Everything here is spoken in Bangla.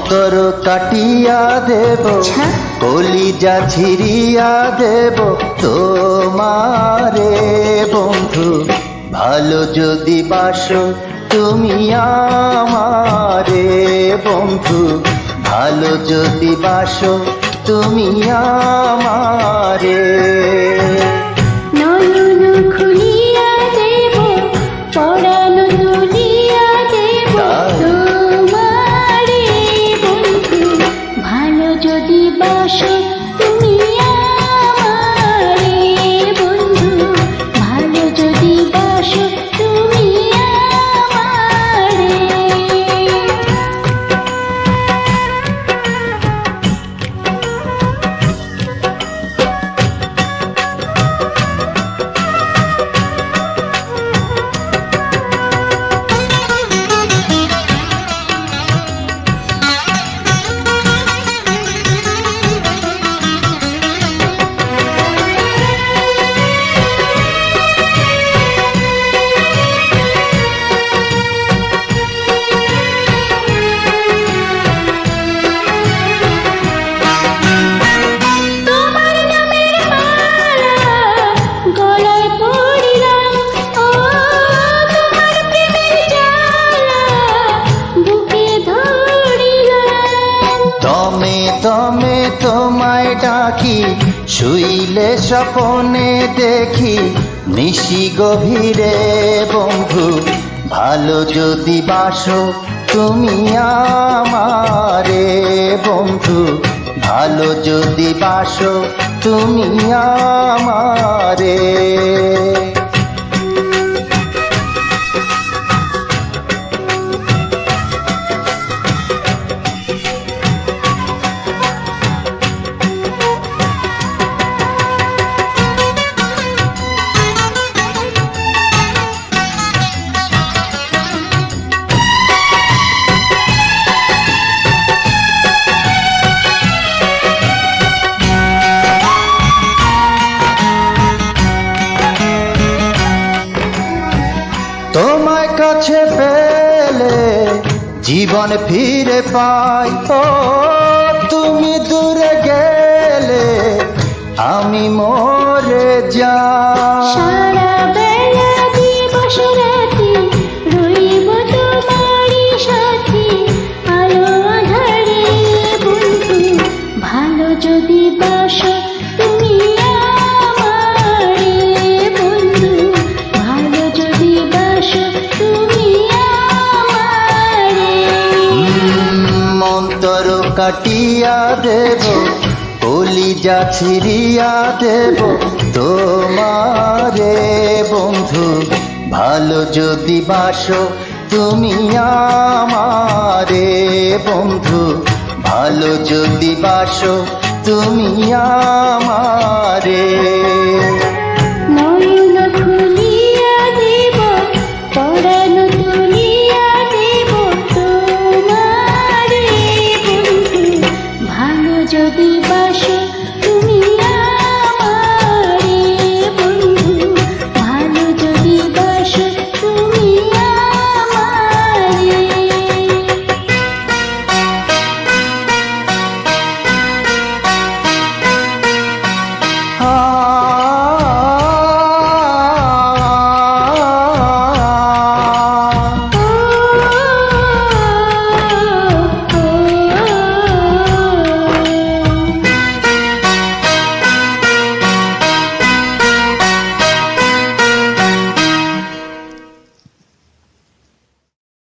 অন্তর কাটিয়া দেব, কলিজা ছিড়িয়া দেব তোমারে বন্ধু। ভালো যদি বাসো তুমি আমারে বন্ধু, ভালো যদি বাসো তুমি আমারে। নয়ন খুলিয়া দেব, পরাণ তুলিয়া দেব তোমারে বন্ধু, ভালো যদি বাসো তুমি আমারে বন্ধু, ভালো যদি বাসো তুমি আমারে। দমে দমে তোমায় ডাকি, শুইলে স্বপনে দেখি নিশি গভীরে বন্ধু, ভালো যদি বাসো তুমি আমারে বন্ধু, ভালো যদি বাসো তুমি আমারে। তোমায় কাছে পেলে জীবন ফিরে পাই, ও তুমি দূরে গেলে আমি মরে যাই। সারা বেলা দিবস রাতি রইব তোমারই সাথে, আলো আঁধারে বন্ধু, ভালো যদি বাসো তুমি আমারে বন্ধু, ভালো যদি বাসো তুমি আমারে। অন্তর কাটিয়া দেব, কলিজা ছিড়িয়া দেব তোমারে বন্ধু, ভালো যদি বাসো তুমি আমারে বন্ধু, ভালো যদি বাসো তুমি আমারে।